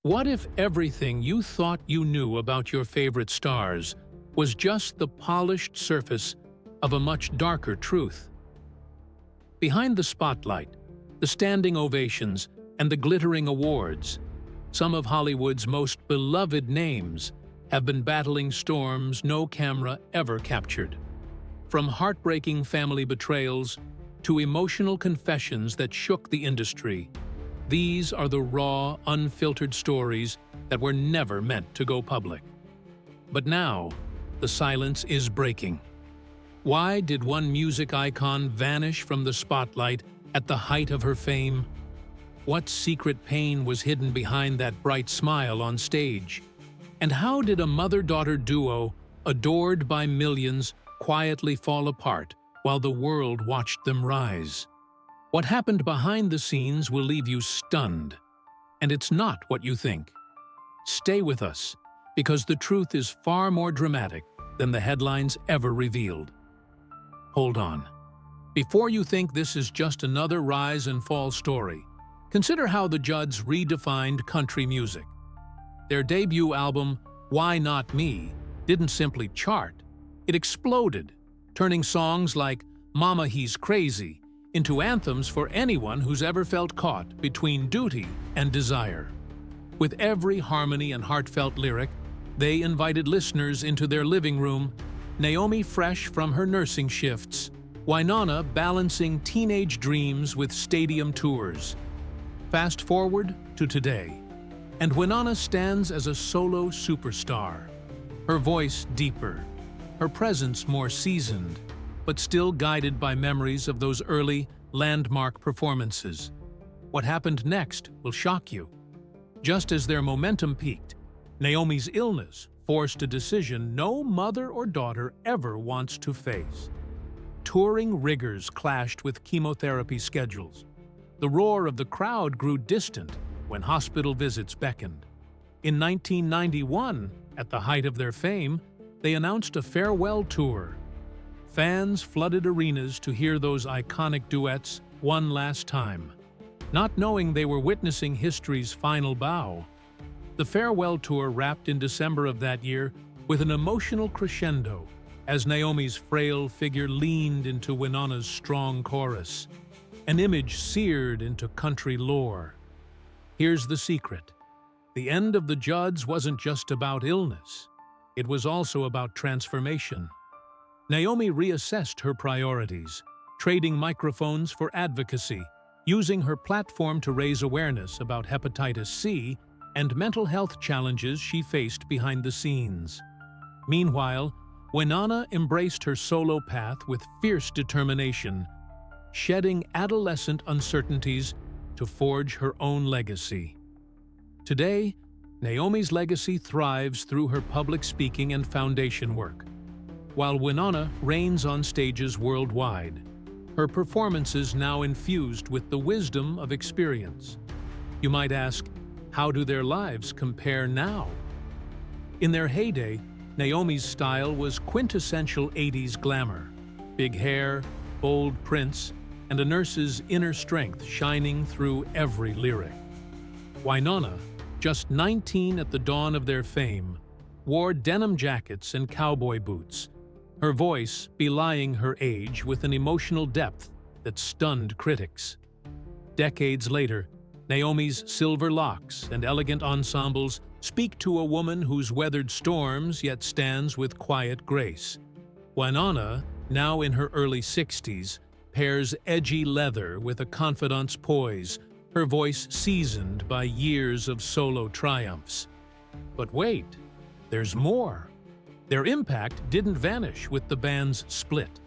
What if everything you thought you knew about your favorite stars was just the polished surface of a much darker truth? Behind the spotlight, the standing ovations, and the glittering awards, some of Hollywood's most beloved names have been battling storms no camera ever captured. From heartbreaking family betrayals to emotional confessions that shook the industry, these are the raw, unfiltered stories that were never meant to go public. But now, the silence is breaking. Why did one music icon vanish from the spotlight at the height of her fame? What secret pain was hidden behind that bright smile on stage? And how did a mother-daughter duo, adored by millions, quietly fall apart while the world watched them rise? What happened behind the scenes will leave you stunned. And it's not what you think. Stay with us, because the truth is far more dramatic than the headlines ever revealed. Hold on. Before you think this is just another rise and fall story, consider how the Judds redefined country music. Their debut album, Why Not Me, didn't simply chart. It exploded, turning songs like Mama He's Crazy into anthems for anyone who's ever felt caught between duty and desire. With every harmony and heartfelt lyric, they invited listeners into their living room, Naomi fresh from her nursing shifts, Wynonna balancing teenage dreams with stadium tours. Fast forward to today, and Wynonna stands as a solo superstar. Her voice deeper, her presence more seasoned, but still guided by memories of those early, landmark performances. What happened next will shock you. Just as their momentum peaked, Naomi's illness forced a decision no mother or daughter ever wants to face. Touring rigors clashed with chemotherapy schedules. The roar of the crowd grew distant when hospital visits beckoned. In 1991, at the height of their fame, they announced a farewell tour. Fans flooded arenas to hear those iconic duets one last time, not knowing they were witnessing history's final bow. The farewell tour wrapped in December of that year with an emotional crescendo as Naomi's frail figure leaned into Wynonna's strong chorus, an image seared into country lore. Here's the secret. The end of the Judds wasn't just about illness. It was also about transformation. Naomi reassessed her priorities, trading microphones for advocacy, using her platform to raise awareness about hepatitis C and mental health challenges she faced behind the scenes. Meanwhile, Wynonna embraced her solo path with fierce determination, shedding adolescent uncertainties to forge her own legacy. Today, Naomi's legacy thrives through her public speaking and foundation work. While Wynonna reigns on stages worldwide, her performances now infused with the wisdom of experience. You might ask, how do their lives compare now? In their heyday, Naomi's style was quintessential 80s glamour. Big hair, bold prints, and a nurse's inner strength shining through every lyric. Wynonna, just 19 at the dawn of their fame, wore denim jackets and cowboy boots, her voice belying her age with an emotional depth that stunned critics. Decades later, Naomi's silver locks and elegant ensembles speak to a woman who's weathered storms yet stands with quiet grace. Wynonna, now in her early 60s, pairs edgy leather with a confidante's poise, her voice seasoned by years of solo triumphs. But wait, there's more. Their impact didn't vanish with the band's split.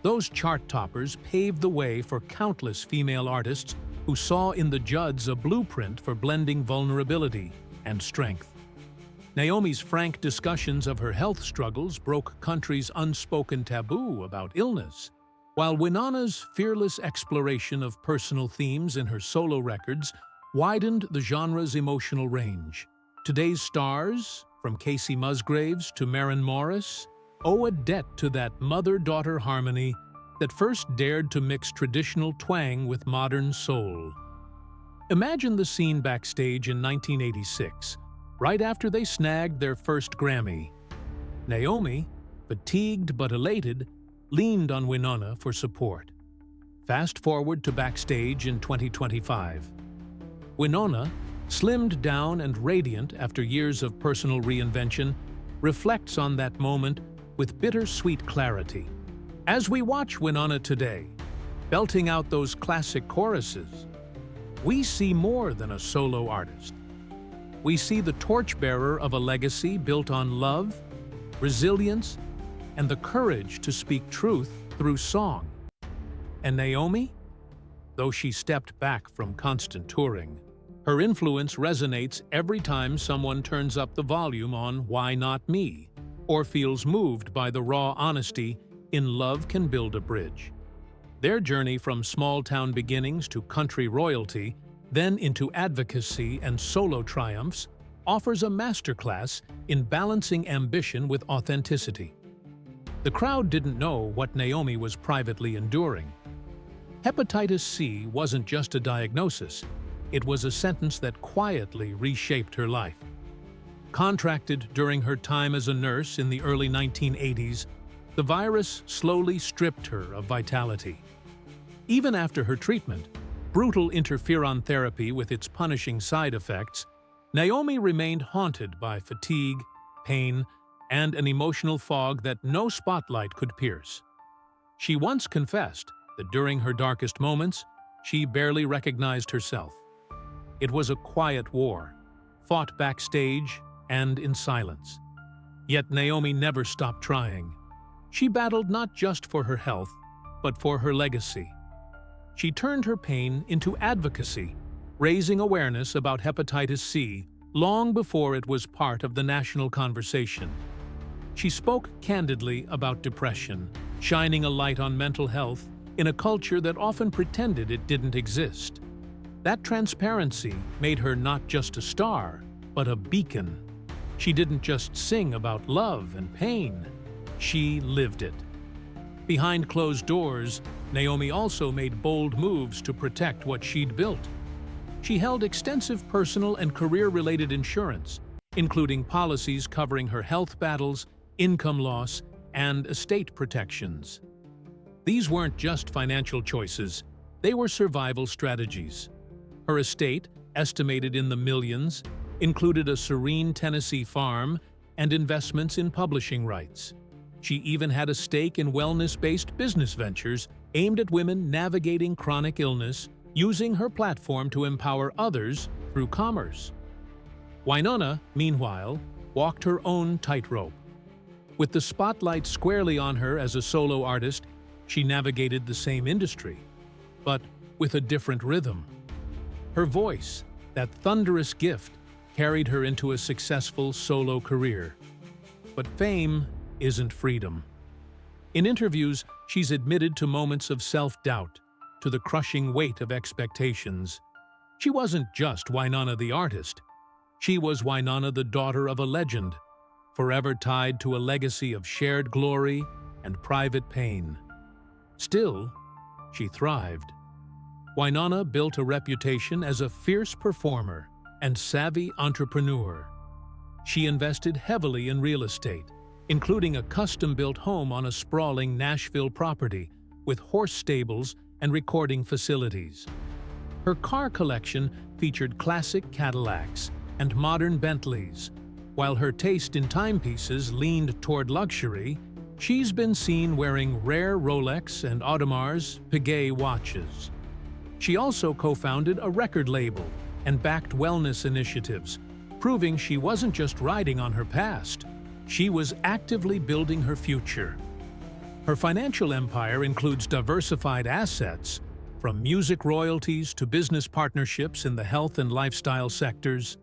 Those chart toppers paved the way for countless female artists who saw in the Judds a blueprint for blending vulnerability and strength. Naomi's frank discussions of her health struggles broke country's unspoken taboo about illness, while Wynonna's fearless exploration of personal themes in her solo records widened the genre's emotional range. Today's stars, from Casey Musgraves to Maren Morris, owe a debt to that mother-daughter harmony that first dared to mix traditional twang with modern soul. Imagine the scene backstage in 1986, right after they snagged their first Grammy. Naomi, fatigued but elated, leaned on Wynonna for support. Fast forward to backstage in 2025. Wynonna, slimmed down and radiant after years of personal reinvention, reflects on that moment with bittersweet clarity. As we watch Wynonna today, belting out those classic choruses, we see more than a solo artist. We see the torchbearer of a legacy built on love, resilience, and the courage to speak truth through song. And Naomi? Though she stepped back from constant touring, her influence resonates every time someone turns up the volume on Why Not Me, or feels moved by the raw honesty in Love Can Build a Bridge. Their journey from small-town beginnings to country royalty, then into advocacy and solo triumphs, offers a masterclass in balancing ambition with authenticity. The crowd didn't know what Naomi was privately enduring. Hepatitis C wasn't just a diagnosis, it was a sentence that quietly reshaped her life. Contracted during her time as a nurse in the early 1980s, the virus slowly stripped her of vitality. Even after her treatment, brutal interferon therapy with its punishing side effects, Naomi remained haunted by fatigue, pain, and an emotional fog that no spotlight could pierce. She once confessed that during her darkest moments, she barely recognized herself. It was a quiet war, fought backstage and in silence. Yet Naomi never stopped trying. She battled not just for her health, but for her legacy. She turned her pain into advocacy, raising awareness about hepatitis C long before it was part of the national conversation. She spoke candidly about depression, shining a light on mental health in a culture that often pretended it didn't exist. That transparency made her not just a star, but a beacon. She didn't just sing about love and pain, she lived it. Behind closed doors, Naomi also made bold moves to protect what she'd built. She held extensive personal and career-related insurance, including policies covering her health battles, income loss, and estate protections. These weren't just financial choices, they were survival strategies. Her estate, estimated in the millions, included a serene Tennessee farm and investments in publishing rights. She even had a stake in wellness-based business ventures aimed at women navigating chronic illness, using her platform to empower others through commerce. Wynonna, meanwhile, walked her own tightrope. With the spotlight squarely on her as a solo artist, she navigated the same industry, but with a different rhythm. Her voice, that thunderous gift, carried her into a successful solo career. But fame isn't freedom. In interviews, she's admitted to moments of self-doubt, to the crushing weight of expectations. She wasn't just Wynonna the artist. She was Wynonna the daughter of a legend, forever tied to a legacy of shared glory and private pain. Still, she thrived. Wynonna built a reputation as a fierce performer and savvy entrepreneur. She invested heavily in real estate, including a custom-built home on a sprawling Nashville property with horse stables and recording facilities. Her car collection featured classic Cadillacs and modern Bentleys. While her taste in timepieces leaned toward luxury, she's been seen wearing rare Rolex and Audemars Piguet watches. She also co-founded a record label and backed wellness initiatives, proving she wasn't just riding on her past. She was actively building her future. Her financial empire includes diversified assets, from music royalties to business partnerships in the health and lifestyle sectors.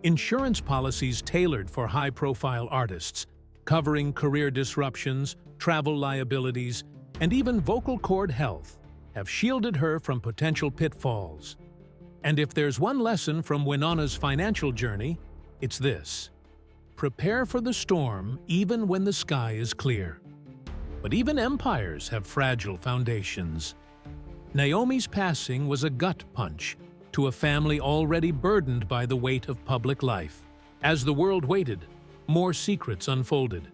Insurance policies tailored for high-profile artists, covering career disruptions, travel liabilities, and even vocal cord health, have shielded her from potential pitfalls. And if there's one lesson from Wynonna's financial journey, it's this: prepare for the storm even when the sky is clear. But even empires have fragile foundations. Naomi's passing was a gut punch, to a family already burdened by the weight of public life. As the world waited, more secrets unfolded.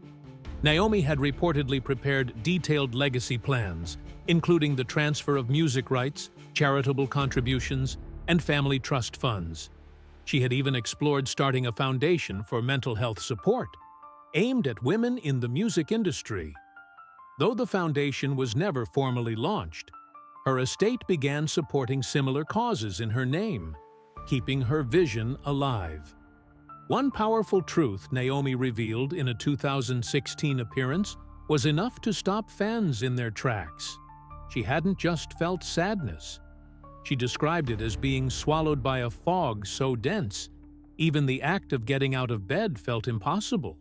Naomi had reportedly prepared detailed legacy plans, including the transfer of music rights, charitable contributions, and family trust funds. She had even explored starting a foundation for mental health support, aimed at women in the music industry. Though the foundation was never formally launched, her estate began supporting similar causes in her name, keeping her vision alive. One powerful truth Naomi revealed in a 2016 appearance was enough to stop fans in their tracks. She hadn't just felt sadness. She described it as being swallowed by a fog so dense, even the act of getting out of bed felt impossible.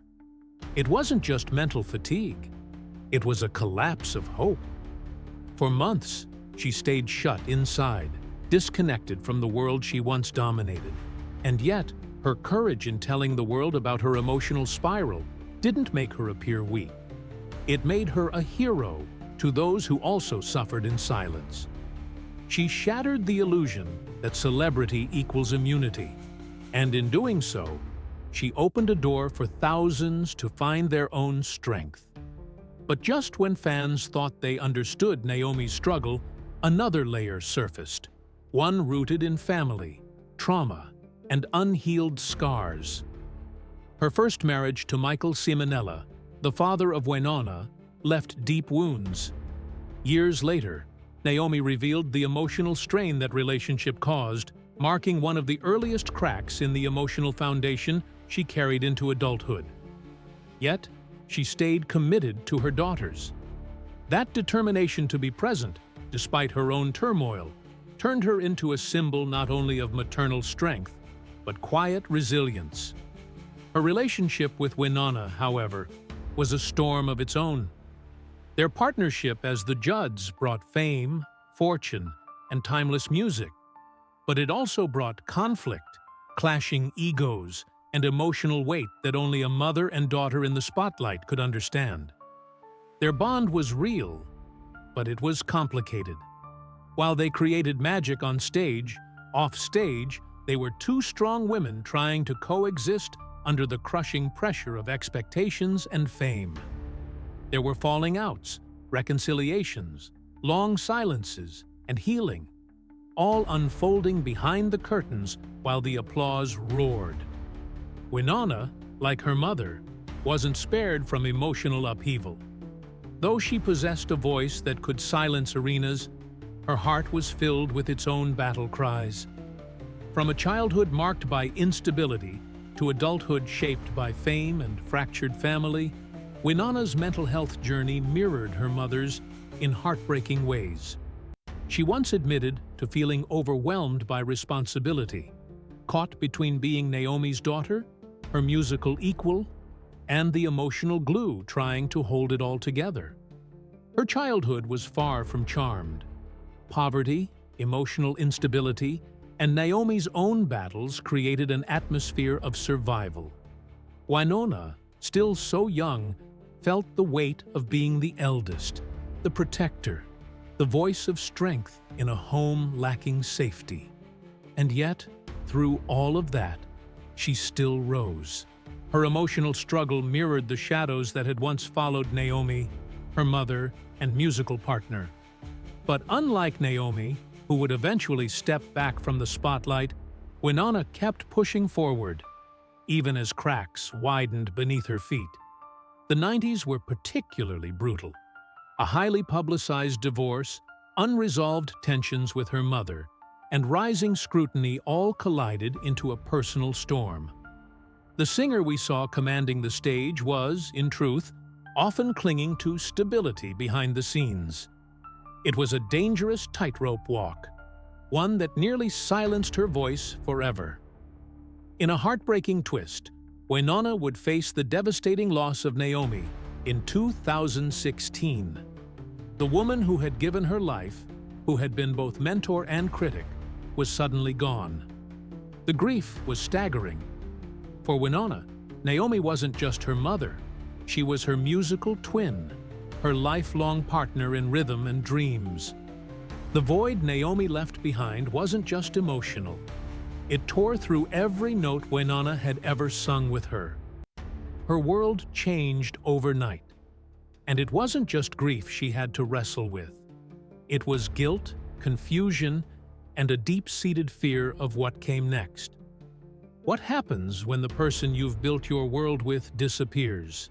It wasn't just mental fatigue. It was a collapse of hope. For months, she stayed shut inside, disconnected from the world she once dominated. And yet, her courage in telling the world about her emotional spiral didn't make her appear weak. It made her a hero to those who also suffered in silence. She shattered the illusion that celebrity equals immunity, and in doing so, she opened a door for thousands to find their own strength. But just when fans thought they understood Naomi's struggle, another layer surfaced, one rooted in family, trauma, and unhealed scars. Her first marriage to Michael Simonella, the father of Wynonna, left deep wounds. Years later, Naomi revealed the emotional strain that relationship caused, marking one of the earliest cracks in the emotional foundation she carried into adulthood. Yet, she stayed committed to her daughters. That determination to be present, despite her own turmoil, turned her into a symbol not only of maternal strength, but quiet resilience. Her relationship with Wynonna, however, was a storm of its own. Their partnership as the Judds brought fame, fortune, and timeless music, but it also brought conflict, clashing egos, and emotional weight that only a mother and daughter in the spotlight could understand. Their bond was real, but it was complicated. While they created magic on stage, off stage, they were two strong women trying to coexist under the crushing pressure of expectations and fame. There were falling outs, reconciliations, long silences, and healing, all unfolding behind the curtains while the applause roared. Wynonna, like her mother, wasn't spared from emotional upheaval. Though she possessed a voice that could silence arenas, her heart was filled with its own battle cries. From a childhood marked by instability to adulthood shaped by fame and fractured family, Wynonna's mental health journey mirrored her mother's in heartbreaking ways. She once admitted to feeling overwhelmed by responsibility, caught between being Naomi's daughter, her musical equal, and the emotional glue trying to hold it all together. Her childhood was far from charmed. Poverty, emotional instability, and Naomi's own battles created an atmosphere of survival. Wynonna, still so young, felt the weight of being the eldest, the protector, the voice of strength in a home lacking safety. And yet, through all of that, she still rose. Her emotional struggle mirrored the shadows that had once followed Naomi, her mother, and musical partner. But unlike Naomi, who would eventually step back from the spotlight, Wynonna kept pushing forward, even as cracks widened beneath her feet. The 90s were particularly brutal. A highly publicized divorce, unresolved tensions with her mother, and rising scrutiny all collided into a personal storm. The singer we saw commanding the stage was, in truth, often clinging to stability behind the scenes. It was a dangerous tightrope walk, one that nearly silenced her voice forever. In a heartbreaking twist, Wynonna would face the devastating loss of Naomi in 2016. The woman who had given her life, who had been both mentor and critic, was suddenly gone. The grief was staggering. For Wynonna, Naomi wasn't just her mother. She was her musical twin, her lifelong partner in rhythm and dreams. The void Naomi left behind wasn't just emotional. It tore through every note Wynonna had ever sung with her. Her world changed overnight. And it wasn't just grief she had to wrestle with. It was guilt, confusion, and a deep-seated fear of what came next. What happens when the person you've built your world with disappears?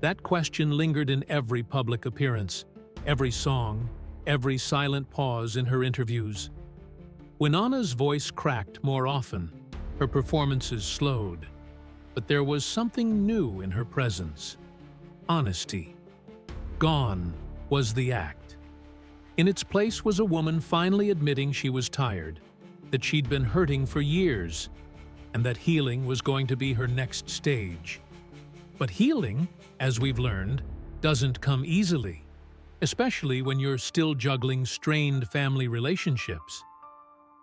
That question lingered in every public appearance, every song, every silent pause in her interviews. Wynonna's voice cracked more often, her performances slowed, but there was something new in her presence. Honesty. Gone was the act. In its place was a woman finally admitting she was tired, that she'd been hurting for years, and that healing was going to be her next stage. But healing, as we've learned, doesn't come easily, especially when you're still juggling strained family relationships.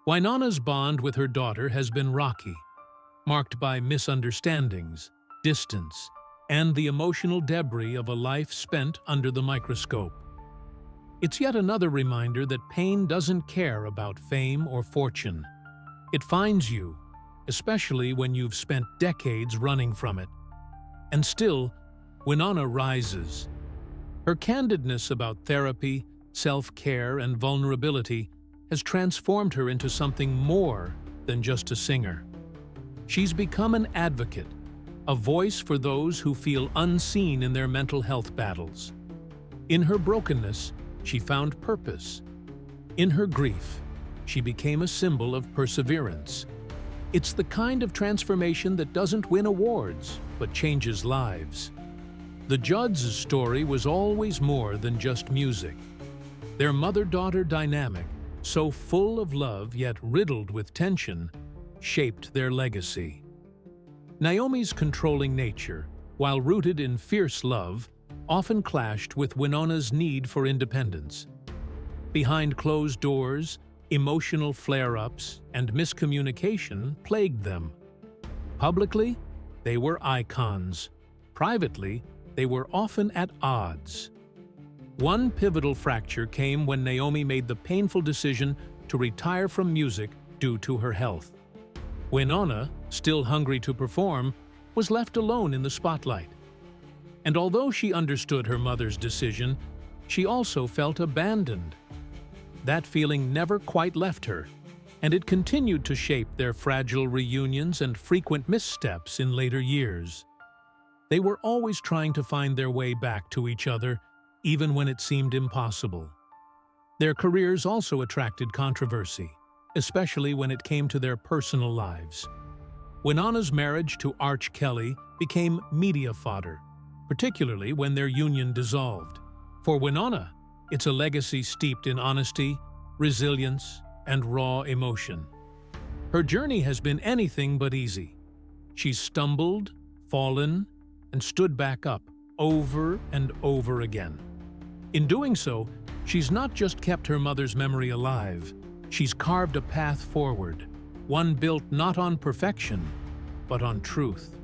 Wynonna's bond with her daughter has been rocky, marked by misunderstandings, distance, and the emotional debris of a life spent under the microscope. It's yet another reminder that pain doesn't care about fame or fortune. It finds you, especially when you've spent decades running from it. And still, Wynonna rises. Her candidness about therapy, self-care, and vulnerability has transformed her into something more than just a singer. She's become an advocate, a voice for those who feel unseen in their mental health battles. In her brokenness, she found purpose. In her grief, she became a symbol of perseverance. It's the kind of transformation that doesn't win awards, but changes lives. The Judds' story was always more than just music. Their mother-daughter dynamic, so full of love yet riddled with tension, shaped their legacy. Naomi's controlling nature, while rooted in fierce love, often clashed with Wynonna's need for independence. Behind closed doors, emotional flare-ups and miscommunication plagued them. Publicly, they were icons. Privately, they were often at odds. One pivotal fracture came when Naomi made the painful decision to retire from music due to her health. Wynonna, still hungry to perform, was left alone in the spotlight. And although she understood her mother's decision, she also felt abandoned. That feeling never quite left her, and it continued to shape their fragile reunions and frequent missteps in later years. They were always trying to find their way back to each other, even when it seemed impossible. Their careers also attracted controversy, especially when it came to their personal lives. Wynonna's marriage to Arch Kelly became media fodder, particularly when their union dissolved. For Wynonna, it's a legacy steeped in honesty, resilience, and raw emotion. Her journey has been anything but easy. She's stumbled, fallen, and stood back up over and over again. In doing so, she's not just kept her mother's memory alive, she's carved a path forward, one built not on perfection, but on truth.